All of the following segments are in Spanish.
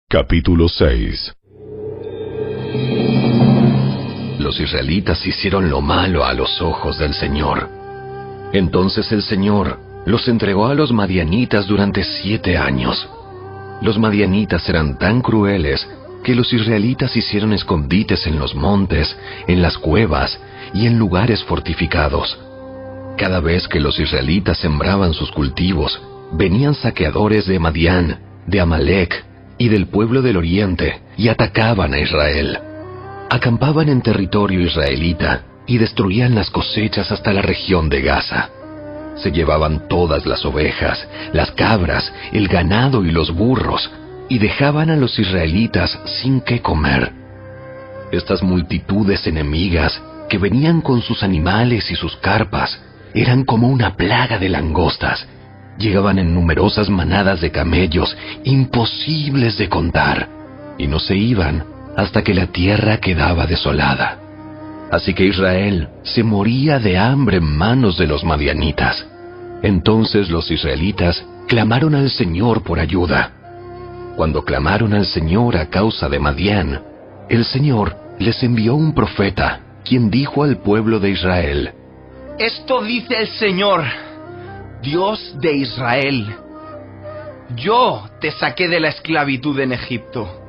Capítulo 6. Los israelitas hicieron lo malo a los ojos del Señor. Entonces el Señor los entregó a los madianitas durante 7 años. Los madianitas eran tan crueles que los israelitas hicieron escondites en los montes, en las cuevas y en lugares fortificados. Cada vez que los israelitas sembraban sus cultivos, venían saqueadores de Madián, de Amalec y del pueblo del oriente y atacaban a Israel. Acampaban en territorio israelita y destruían las cosechas hasta la región de Gaza. Se llevaban todas las ovejas, las cabras, el ganado y los burros, y dejaban a los israelitas sin qué comer. Estas multitudes enemigas, que venían con sus animales y sus carpas, eran como una plaga de langostas. Llegaban en numerosas manadas de camellos, imposibles de contar, y no se iban hasta que la tierra quedaba desolada. Así que Israel se moría de hambre en manos de los madianitas. Entonces los israelitas clamaron al Señor por ayuda. Cuando clamaron al Señor a causa de Madián, el Señor les envió un profeta, quien dijo al pueblo de Israel: Esto dice el Señor, Dios de Israel: Yo te saqué de la esclavitud en Egipto.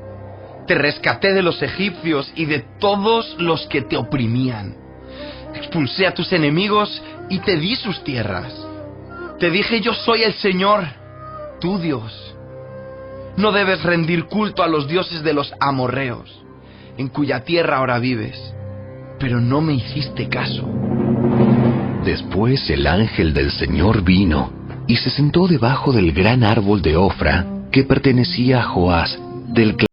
Te rescaté de los egipcios y de todos los que te oprimían. Expulsé a tus enemigos y te di sus tierras. Te dije: yo soy el Señor, tu Dios. No debes rendir culto a los dioses de los amorreos, en cuya tierra ahora vives. Pero no me hiciste caso. Después el ángel del Señor vino y se sentó debajo del gran árbol de Ofra que pertenecía a Joás, del clan.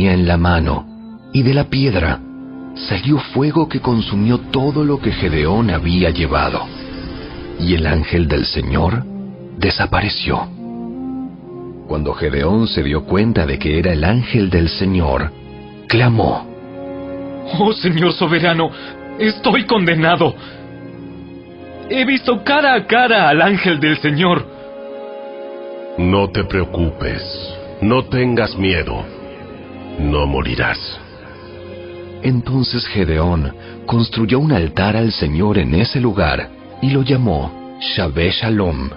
En la mano, y de la piedra salió fuego que consumió todo lo que Gedeón había llevado, y el ángel del Señor desapareció. Cuando Gedeón se dio cuenta de que era el ángel del Señor, clamó: ¡Oh, Señor soberano! ¡Estoy condenado! He visto cara a cara al ángel del Señor. No te preocupes, no tengas miedo, no morirás. Entonces Gedeón construyó un altar al Señor en ese lugar y lo llamó Shabé Shalom,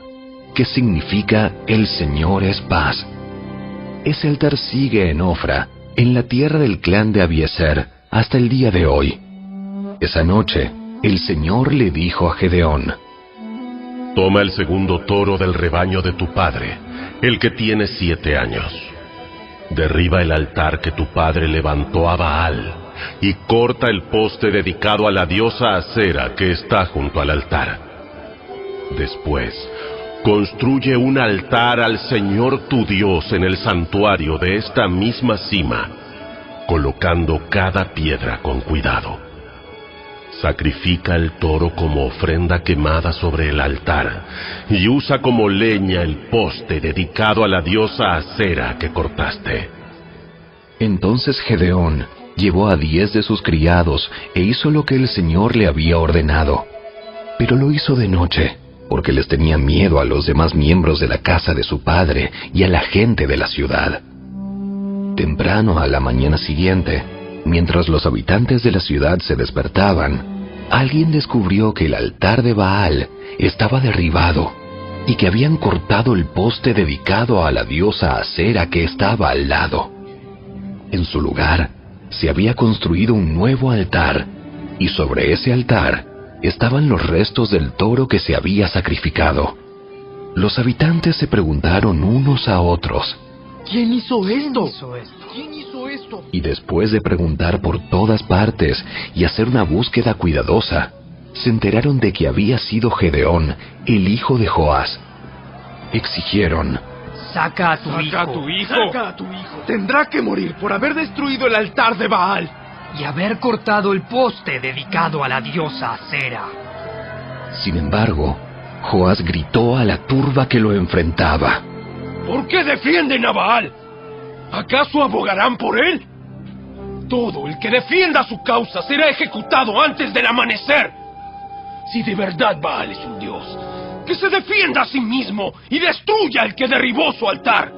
que significa El Señor es paz. Ese altar sigue en Ofra, en la tierra del clan de Abiezer, hasta el día de hoy. Esa noche, el Señor le dijo a Gedeón: Toma el segundo toro del rebaño de tu padre, el que tiene 7 años. Derriba el altar que tu padre levantó a Baal, y corta el poste dedicado a la diosa Acera que está junto al altar. Después, construye un altar al Señor tu Dios en el santuario de esta misma cima, colocando cada piedra con cuidado. Sacrifica el toro como ofrenda quemada sobre el altar, y usa como leña el poste dedicado a la diosa Acera que cortaste. Entonces Gedeón llevó a 10 de sus criados e hizo lo que el Señor le había ordenado. Pero lo hizo de noche, porque les tenía miedo a los demás miembros de la casa de su padre y a la gente de la ciudad. Temprano a la mañana siguiente, mientras los habitantes de la ciudad se despertaban, alguien descubrió que el altar de Baal estaba derribado y que habían cortado el poste dedicado a la diosa Acera que estaba al lado. En su lugar, se había construido un nuevo altar, y sobre ese altar estaban los restos del toro que se había sacrificado. Los habitantes se preguntaron unos a otros: ¿Quién hizo esto? Y después de preguntar por todas partes y hacer una búsqueda cuidadosa, se enteraron de que había sido Gedeón, el hijo de Joás. Exigieron: Saca a tu hijo. Tendrá que morir por haber destruido el altar de Baal y haber cortado el poste dedicado a la diosa Acera. Sin embargo, Joás gritó a la turba que lo enfrentaba: ¿Por qué defienden a Baal? ¿Acaso abogarán por él? Todo el que defienda su causa será ejecutado antes del amanecer. Si de verdad Baal es un dios, que se defienda a sí mismo y destruya al que derribó su altar.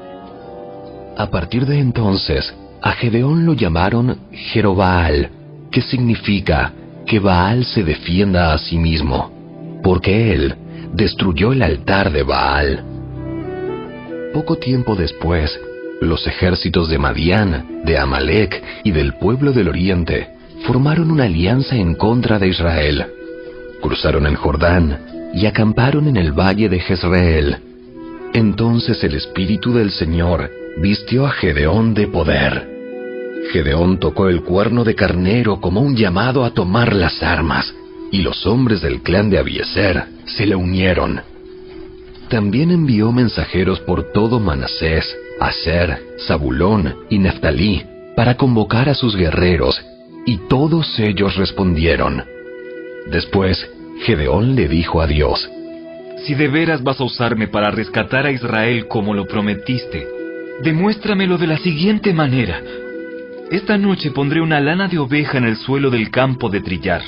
A partir de entonces, a Gedeón lo llamaron Jerobaal, que significa que Baal se defienda a sí mismo, porque él destruyó el altar de Baal. Poco tiempo después, los ejércitos de Madián, de Amalec y del pueblo del oriente formaron una alianza en contra de Israel. Cruzaron el Jordán y acamparon en el valle de Jezreel. Entonces el Espíritu del Señor vistió a Gedeón de poder. Gedeón tocó el cuerno de carnero como un llamado a tomar las armas, y los hombres del clan de Abiezer se le unieron. También envió mensajeros por todo Manasés, Aser, Zabulón y Neftalí para convocar a sus guerreros, y todos ellos respondieron. Después, Gedeón le dijo a Dios: Si de veras vas a usarme para rescatar a Israel como lo prometiste, demuéstramelo de la siguiente manera. Esta noche pondré una lana de oveja en el suelo del campo de trillar.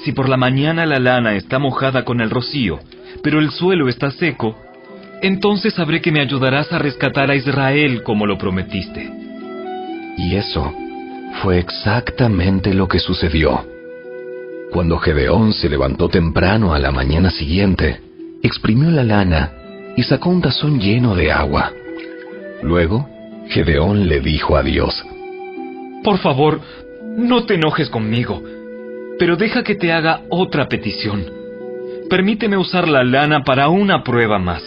Si por la mañana la lana está mojada con el rocío, pero el suelo está seco, entonces sabré que me ayudarás a rescatar a Israel como lo prometiste. Y eso fue exactamente lo que sucedió. Cuando Gedeón se levantó temprano a la mañana siguiente, exprimió la lana y sacó un tazón lleno de agua. Luego, Gedeón le dijo a Dios: Por favor, no te enojes conmigo, pero deja que te haga otra petición. Permíteme usar la lana para una prueba más.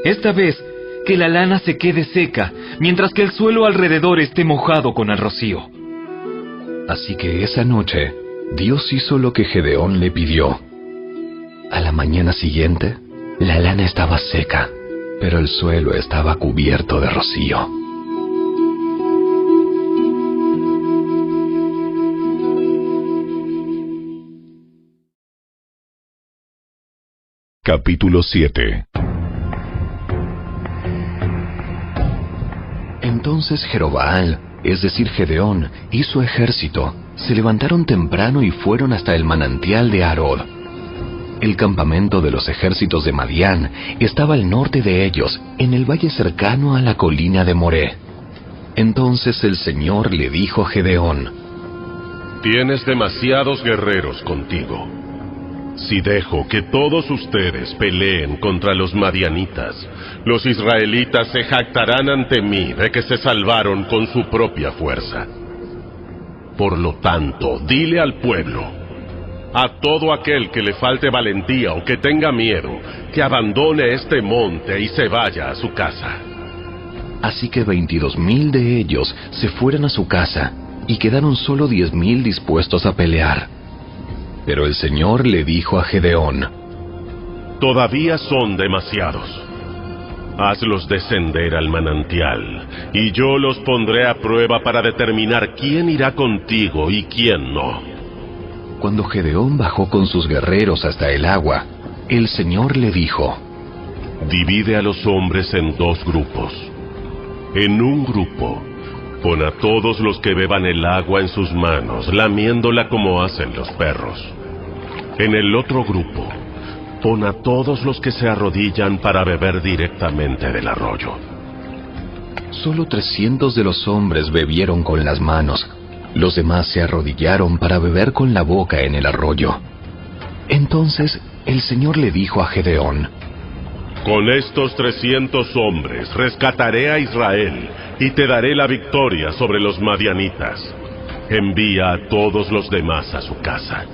Esta vez, que la lana se quede seca, mientras que el suelo alrededor esté mojado con el rocío. Así que esa noche, Dios hizo lo que Gedeón le pidió. A la mañana siguiente, la lana estaba seca, pero el suelo estaba cubierto de rocío. Capítulo 7. Entonces Jerobaal, es decir Gedeón, y su ejército se levantaron temprano y fueron hasta el manantial de Arod. El campamento de los ejércitos de Madián estaba al norte de ellos, en el valle cercano a la colina de Moré. Entonces el Señor le dijo a Gedeón: Tienes demasiados guerreros contigo. Si dejo que todos ustedes peleen contra los madianitas, los israelitas se jactarán ante mí de que se salvaron con su propia fuerza. Por lo tanto, dile al pueblo: a todo aquel que le falte valentía o que tenga miedo, que abandone este monte y se vaya a su casa. Así que 22,000 de ellos se fueron a su casa, y quedaron solo 10,000 dispuestos a pelear. Pero el Señor le dijo a Gedeón: Todavía son demasiados. Hazlos descender al manantial, y yo los pondré a prueba para determinar quién irá contigo y quién no. Cuando Gedeón bajó con sus guerreros hasta el agua, el Señor le dijo: Divide a los hombres en 2 grupos. En un grupo, pon a todos los que beban el agua en sus manos, lamiéndola como hacen los perros. En el otro grupo, pon a todos los que se arrodillan para beber directamente del arroyo. Solo 300 de los hombres bebieron con las manos. Los demás se arrodillaron para beber con la boca en el arroyo. Entonces el Señor le dijo a Gedeón: Con estos 300 hombres rescataré a Israel y te daré la victoria sobre los madianitas. Envía a todos los demás a su casa.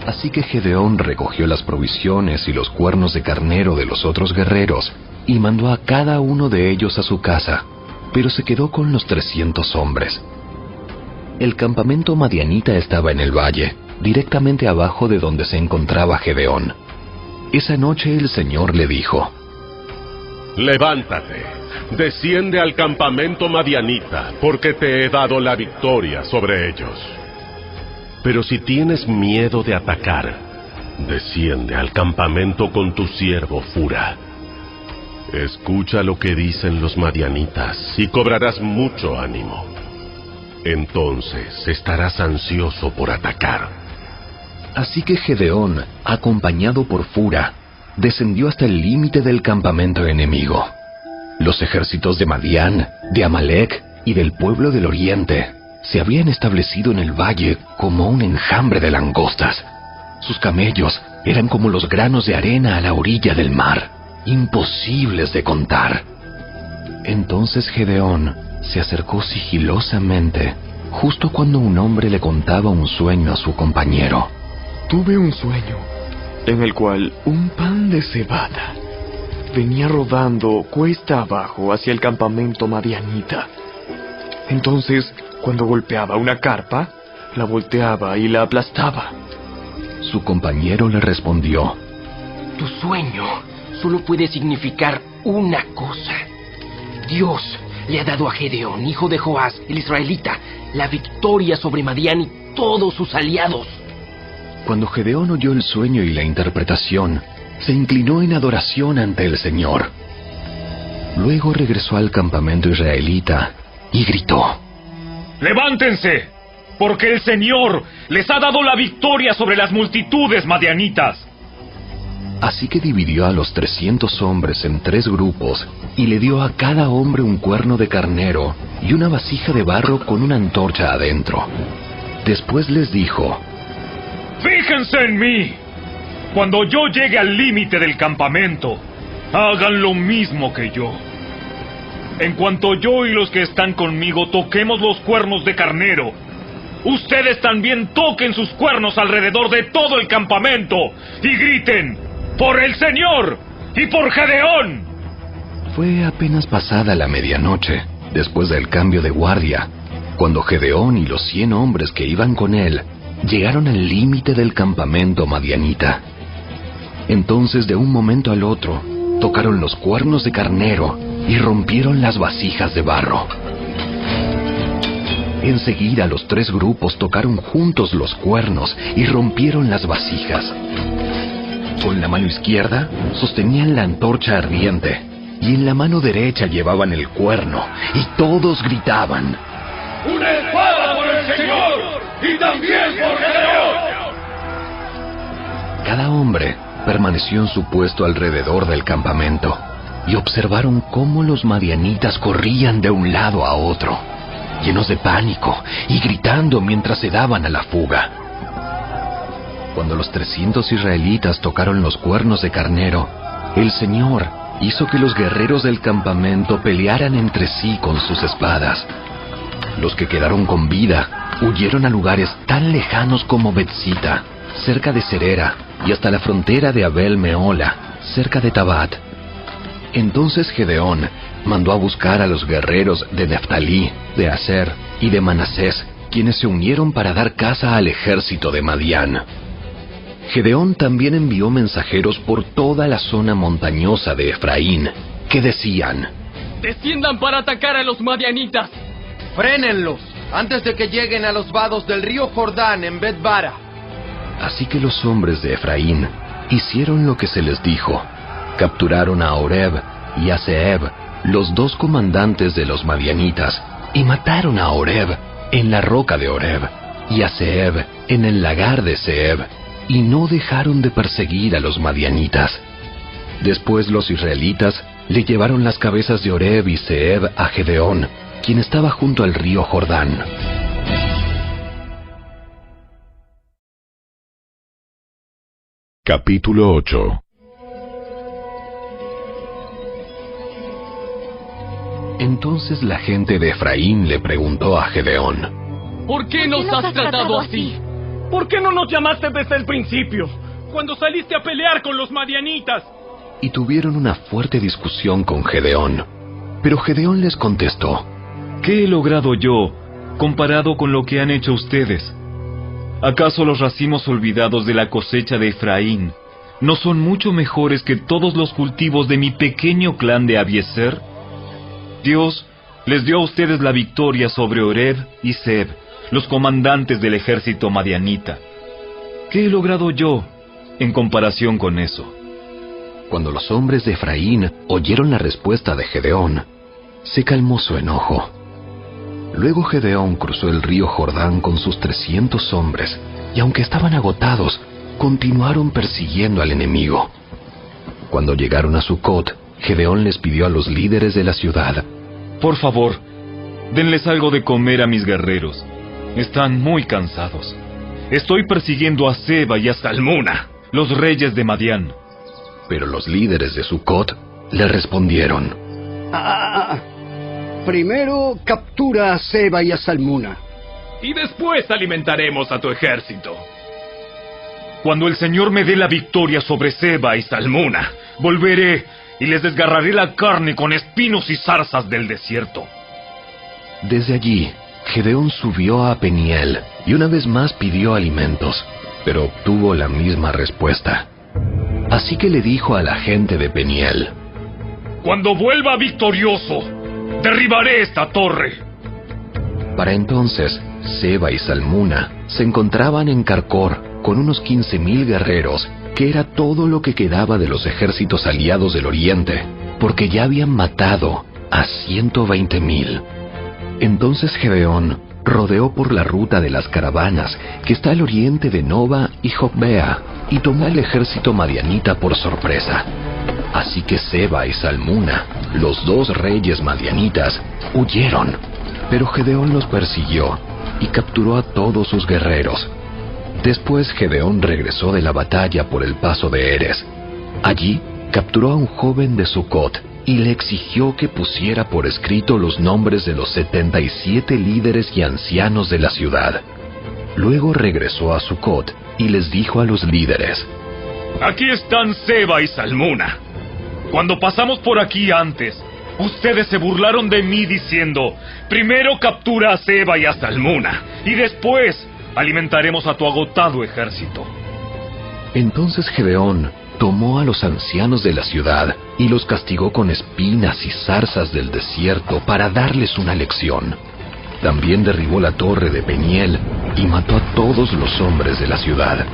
Así que Gedeón recogió las provisiones y los cuernos de carnero de los otros guerreros y mandó a cada uno de ellos a su casa, pero se quedó con los 300 hombres. El campamento madianita estaba en el valle, directamente abajo de donde se encontraba Gedeón. Esa noche el Señor le dijo: Levántate, desciende al campamento madianita, porque te he dado la victoria sobre ellos. Pero si tienes miedo de atacar, desciende al campamento con tu siervo Fura. Escucha lo que dicen los madianitas y cobrarás mucho ánimo. Entonces estarás ansioso por atacar. Así que Gedeón, acompañado por Fura, descendió hasta el límite del campamento enemigo. Los ejércitos de Madián, de Amalec y del pueblo del oriente se habían establecido en el valle como un enjambre de langostas. Sus camellos eran como los granos de arena a la orilla del mar, imposibles de contar. Entonces Gedeón se acercó sigilosamente, justo cuando un hombre le contaba un sueño a su compañero. Tuve un sueño en el cual un pan de cebada venía rodando cuesta abajo hacia el campamento madianita. Entonces, cuando golpeaba una carpa, la volteaba y la aplastaba. Su compañero le respondió: Tu sueño solo puede significar una cosa. Dios le ha dado a Gedeón, hijo de Joás, el israelita, la victoria sobre Madián y todos sus aliados. Cuando Gedeón oyó el sueño y la interpretación, se inclinó en adoración ante el Señor. Luego regresó al campamento israelita y gritó: ¡Levántense! Porque el Señor les ha dado la victoria sobre las multitudes madianitas. Así que dividió a los 300 hombres en 3 grupos y le dio a cada hombre un cuerno de carnero y una vasija de barro con una antorcha adentro. Después les dijo: ¡Fíjense en mí! Cuando yo llegue al límite del campamento, hagan lo mismo que yo. En cuanto yo y los que están conmigo toquemos los cuernos de carnero, ustedes también toquen sus cuernos alrededor de todo el campamento y griten: ¡por el Señor y por Gedeón! Fue apenas pasada la medianoche, después del cambio de guardia, cuando Gedeón y los 100 hombres que iban con él llegaron al límite del campamento madianita. Entonces, de un momento al otro, tocaron los cuernos de carnero y rompieron las vasijas de barro. Enseguida los 3 grupos tocaron juntos los cuernos y rompieron las vasijas. Con la mano izquierda sostenían la antorcha ardiente y en la mano derecha llevaban el cuerno, y todos gritaban: ¡Una espada por el Señor y también por Gedeón! Cada hombre permaneció en su puesto alrededor del campamento y observaron cómo los madianitas corrían de un lado a otro, llenos de pánico y gritando mientras se daban a la fuga. Cuando los 300 israelitas tocaron los cuernos de carnero, el Señor hizo que los guerreros del campamento pelearan entre sí con sus espadas. Los que quedaron con vida huyeron a lugares tan lejanos como Betzita, cerca de Serera, y hasta la frontera de Abel Mehola, cerca de Tabat. Entonces Gedeón mandó a buscar a los guerreros de Neftalí, de Aser y de Manasés, quienes se unieron para dar caza al ejército de Madián. Gedeón también envió mensajeros por toda la zona montañosa de Efraín, que decían: ¡Desciendan para atacar a los madianitas! ¡Frénenlos antes de que lleguen a los vados del río Jordán en Bet-bara! Así que los hombres de Efraín hicieron lo que se les dijo. Capturaron a Oreb y a Zeeb, los dos comandantes de los madianitas, y mataron a Oreb en la roca de Oreb, y a Zeeb en el lagar de Zeeb, y no dejaron de perseguir a los madianitas. Después los israelitas le llevaron las cabezas de Oreb y Zeeb a Gedeón, quien estaba junto al río Jordán. Capítulo 8. Entonces la gente de Efraín le preguntó a Gedeón: ¿Por qué nos has tratado así? ¿Por qué no nos llamaste desde el principio, cuando saliste a pelear con los madianitas? Y tuvieron una fuerte discusión con Gedeón. Pero Gedeón les contestó: ¿Qué he logrado yo comparado con lo que han hecho ustedes? ¿Acaso los racimos olvidados de la cosecha de Efraín no son mucho mejores que todos los cultivos de mi pequeño clan de Abiezer? Dios les dio a ustedes la victoria sobre Oreb y Zeeb, los comandantes del ejército madianita. ¿Qué he logrado yo en comparación con eso? Cuando los hombres de Efraín oyeron la respuesta de Gedeón, se calmó su enojo. Luego Gedeón cruzó el río Jordán con sus 300 hombres, y aunque estaban agotados, continuaron persiguiendo al enemigo. Cuando llegaron a Sucot, Gedeón les pidió a los líderes de la ciudad: Por favor, denles algo de comer a mis guerreros. Están muy cansados. Estoy persiguiendo a Seba y a Salmuna, los reyes de Madián. Pero los líderes de Sucot le respondieron: Primero captura a Seba y a Salmuna, Y después alimentaremos a tu ejército. Cuando el Señor me dé la victoria sobre Seba y Salmuna, volveré y les desgarraré la carne con espinos y zarzas del desierto. Desde allí, Gedeón subió a Peniel y una vez más pidió alimentos, pero obtuvo la misma respuesta. Así que le dijo a la gente de Peniel: Cuando vuelva victorioso, derribaré esta torre. Para entonces, Seba y Salmuna se encontraban en Carcor con unos 15,000 guerreros, que era todo lo que quedaba de los ejércitos aliados del oriente, porque ya habían matado a 120,000. Entonces Gedeón rodeó por la ruta de las caravanas, que está al oriente de Noba y Jocbea, y tomó al ejército madianita por sorpresa. Así que Seba y Salmuna, los dos reyes madianitas, huyeron, pero Gedeón los persiguió y capturó a todos sus guerreros. Después Gedeón regresó de la batalla por el paso de Eres. Allí capturó a un joven de Sucot y le exigió que pusiera por escrito los nombres de los 77 líderes y ancianos de la ciudad. Luego regresó a Sucot y les dijo a los líderes: Aquí están Seba y Salmuna. Cuando pasamos por aquí antes, ustedes se burlaron de mí diciendo: primero captura a Seba y a Salmuna, y después alimentaremos a tu agotado ejército. Entonces Gedeón tomó a los ancianos de la ciudad y los castigó con espinas y zarzas del desierto para darles una lección. También derribó la torre de Peniel y mató a todos los hombres de la ciudad.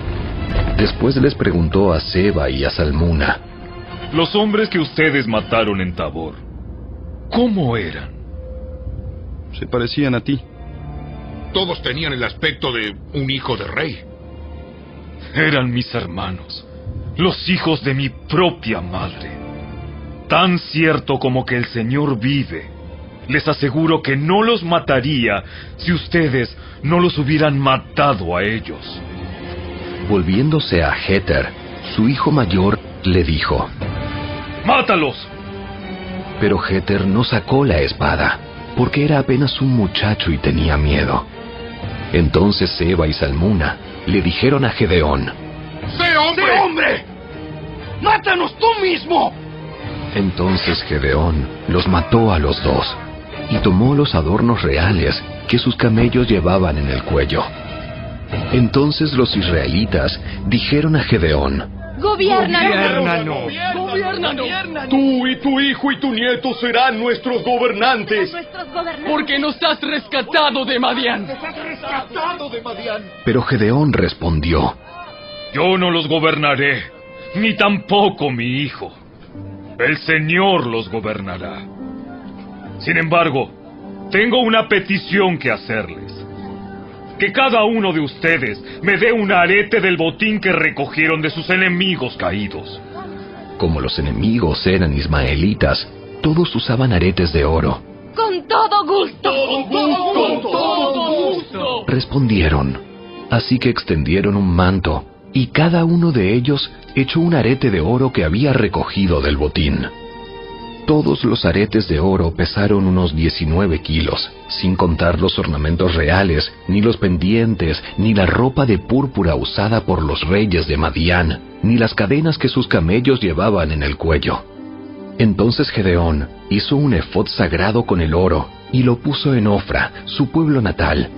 Después les preguntó a Seba y a Salmuna: Los hombres que ustedes mataron en Tabor, ¿cómo eran? Se parecían a ti. Todos tenían el aspecto de un hijo de rey. Eran mis hermanos, los hijos de mi propia madre. Tan cierto como que el Señor vive, les aseguro que no los mataría si ustedes no los hubieran matado a ellos. Volviéndose a Jeter, su hijo mayor, le dijo: ¡Mátalos! Pero Jeter no sacó la espada, porque era apenas un muchacho y tenía miedo. Entonces Seba y Salmuna le dijeron a Gedeón: ¡Sé hombre! ¡Sé hombre! ¡Mátanos tú mismo! Entonces Gedeón los mató a los dos y tomó los adornos reales que sus camellos llevaban en el cuello. Entonces los israelitas dijeron a Gedeón: ¡Gobiérnanos! Tú y tu hijo y tu nieto serán nuestros gobernantes. Porque nos has rescatado de Madián. Pero Gedeón respondió: Yo no los gobernaré, ni tampoco mi hijo. El Señor los gobernará. Sin embargo, tengo una petición que hacerles. Que cada uno de ustedes me dé un arete del botín que recogieron de sus enemigos caídos. Como los enemigos eran ismaelitas, todos usaban aretes de oro. ¡Con todo gusto! ¡Con todo gusto! Respondieron. Así que extendieron un manto, y cada uno de ellos echó un arete de oro que había recogido del botín. Todos los aretes de oro pesaron unos 19 kilos, sin contar los ornamentos reales, ni los pendientes, ni la ropa de púrpura usada por los reyes de Madián, ni las cadenas que sus camellos llevaban en el cuello. Entonces Gedeón hizo un efod sagrado con el oro y lo puso en Ofra, su pueblo natal.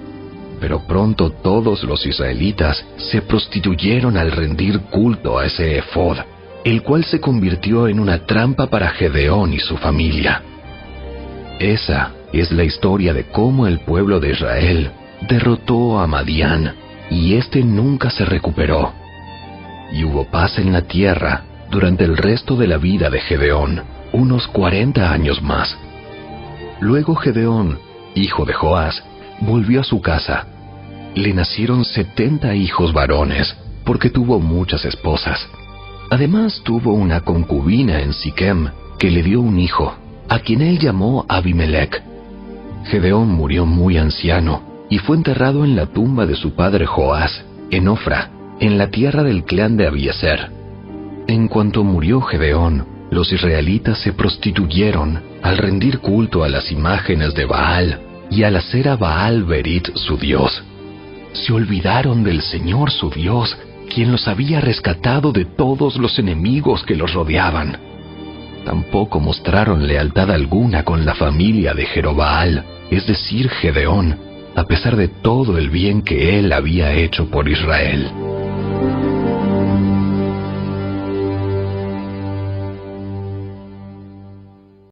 Pero pronto todos los israelitas se prostituyeron al rendir culto a ese efod, el cual se convirtió en una trampa para Gedeón y su familia. Esa es la historia de cómo el pueblo de Israel derrotó a Madián, y éste nunca se recuperó. Y hubo paz en la tierra durante el resto de la vida de Gedeón, unos 40 años más. Luego Gedeón, hijo de Joás, volvió a su casa. Le nacieron 70 hijos varones, porque tuvo muchas esposas. Además tuvo una concubina en Siquem, que le dio un hijo, a quien él llamó Abimelech. Gedeón murió muy anciano, y fue enterrado en la tumba de su padre Joás, en Ofra, en la tierra del clan de Abiezer. En cuanto murió Gedeón, los israelitas se prostituyeron al rendir culto a las imágenes de Baal, y al hacer a Baal Berit su dios. Se olvidaron del Señor su Dios, quien los había rescatado de todos los enemigos que los rodeaban. Tampoco mostraron lealtad alguna con la familia de Jerobaal, es decir, Gedeón, a pesar de todo el bien que él había hecho por Israel.